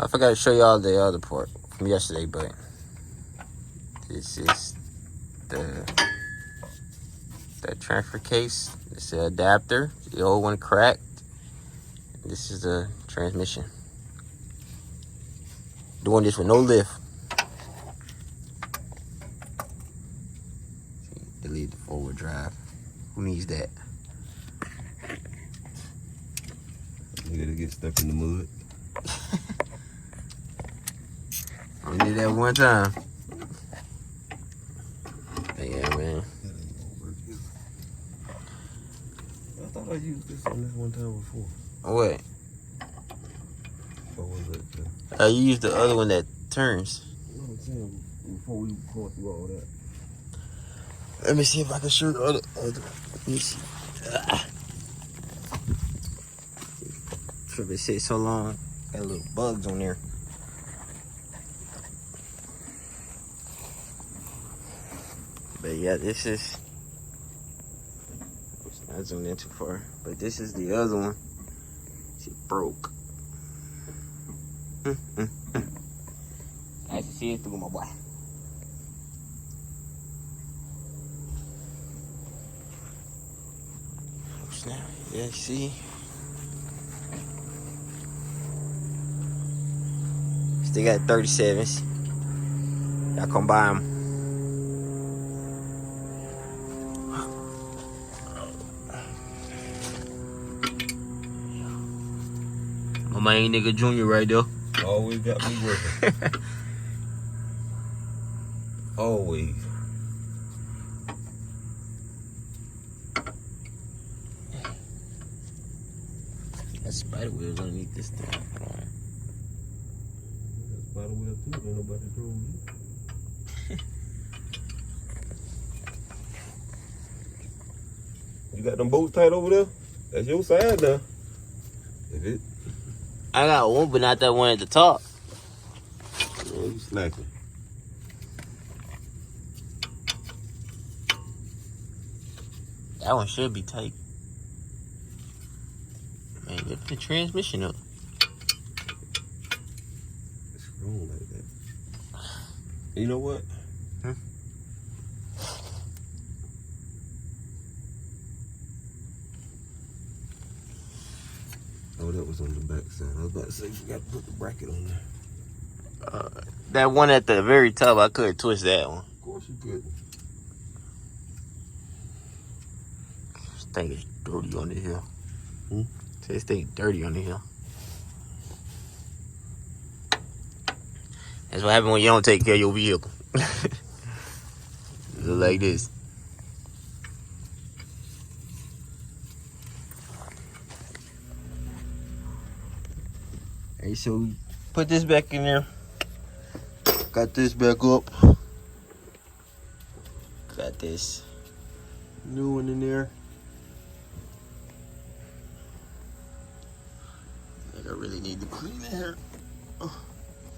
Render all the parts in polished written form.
I forgot to show y'all the other part from yesterday, but this is the transfer case. This is the adapter. The old one cracked. This is the transmission. Doing this with no lift. Delete the forward drive. Who needs that? You gotta get stuck in the mud. I did that one time. Yeah, man. I thought I used this on this one time before. What? What was it? You used the other one that turns. You know what I'm saying? Before we go through all that. Let me see if I can show the other. Let me see. Trip it sit so long. Got little bugs on there. But yeah, this is. It's not zoomed in too far. But this is the other one. She broke. I can see it through, my boy. Snap. Yeah, see. Still got 37s. Y'all come buy them. My main nigga Junior right there. Always got me working. Always. That spider wheels underneath this thing. Hold on. Spider wheel too. Ain't nobody drove you. You got them bolts tight over there? That's your side now. If it. I got one, but not that one at the top. Oh, you slacking. That one should be tight. Man, lift the transmission up. It's wrong like that. You know what? Huh? Oh, that was on the back side. I was about to say, you got to put the bracket on there. That one at the very top, I couldn't twist that one. Of course you couldn't. This thing is dirty on the hill. Hmm? This thing dirty on the hill. That's what happens when you don't take care of your vehicle. Look like this. Hey, so put this back in there. Got this back up. Got this new one in there. I think I really need to clean it here. Oh,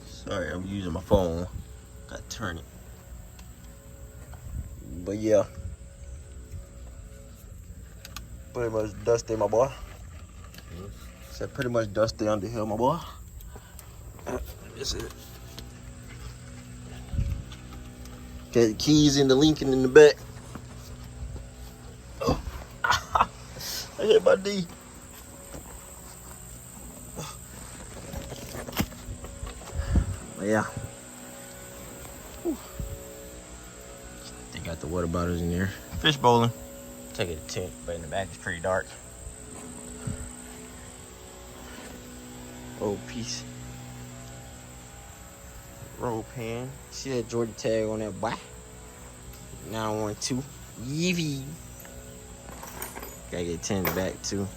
sorry, I'm using my phone. Gotta turn it. But yeah. Pretty much dusty, my boy. Said pretty much dusty under here, my boy. That's it. Got the keys in the Lincoln in the back. Oh. I hit my D. But yeah. Whew. They got the water bottles in there. Fish bowling. Take it to tent, but in the back it's pretty dark. Old piece. Roll pan. See that Jordan tag on that boy? 912. Yeevee. Gotta get 10 back too.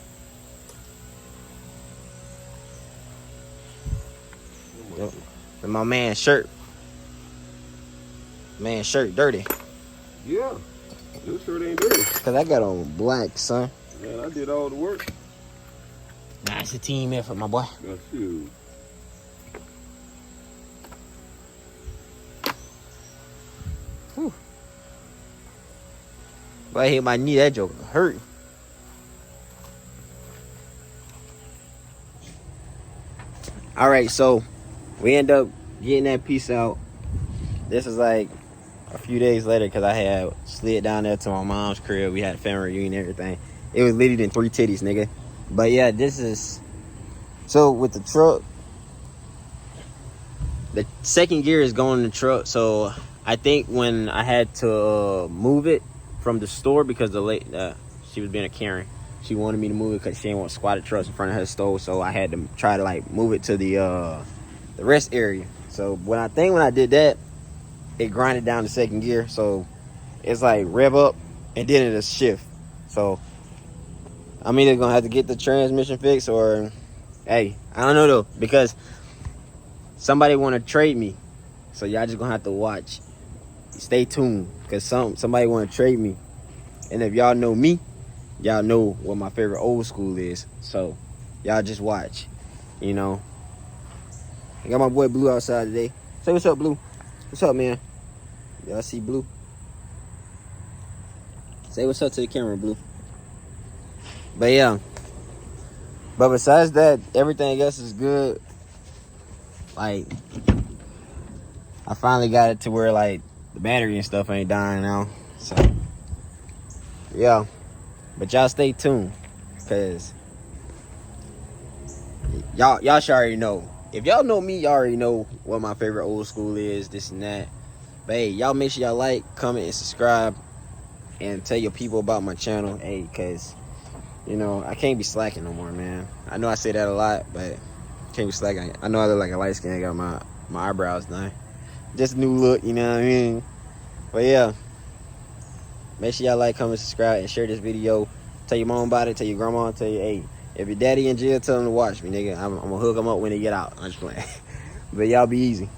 And my man's shirt. Man's shirt dirty. Yeah. Your shirt ain't dirty. Cause I got on black, son. Man, I did all the work. Nah, it's a team effort, my boy. That's you. Whew. If I hit my knee, that joke hurt. All right, so we end up getting that piece out. This is like a few days later because I had slid down there to my mom's crib. We had a family reunion and everything. It was littered in 3 titties, nigga. But yeah, this is... So with the truck, the second gear is going in the truck. So I think when I had to move it from the store because she was being a Karen. She wanted me to move it because she didn't want squatted trucks in front of her store. So I had to try to like move it to the rest area. So when I did that, it grinded down the second gear. So it's like rev up and then it'll shift. So I'm either gonna have to get the transmission fixed or, hey, I don't know though, because somebody want to trade me. So y'all just gonna have to watch. Stay tuned, because somebody want to trade me. And if y'all know me, y'all know what my favorite old school is. So y'all just watch, you know. I got my boy Blue outside today. Say what's up, Blue. What's up, man? Y'all see Blue? Say what's up to the camera, Blue. But yeah. But besides that, everything else is good. Like, I finally got it to where like the battery and stuff ain't dying now. So yeah. But y'all stay tuned, cause y'all should already know. If y'all know me, y'all already know what my favorite old school is, this and that. But hey, y'all make sure y'all like, comment, and subscribe, and tell your people about my channel. Hey, cause you know I can't be slacking no more, man. I know I say that a lot, but I can't be slacking. I know I look like a light skin. I got my eyebrows done. Just a new look, you know what I mean? But yeah, make sure y'all like, comment, subscribe, and share this video. Tell your mom about it. Tell your grandma. Tell your, hey, if your daddy in jail, tell him to watch me, nigga. I'm gonna hook him up when they get out. I'm just playing. But y'all be easy.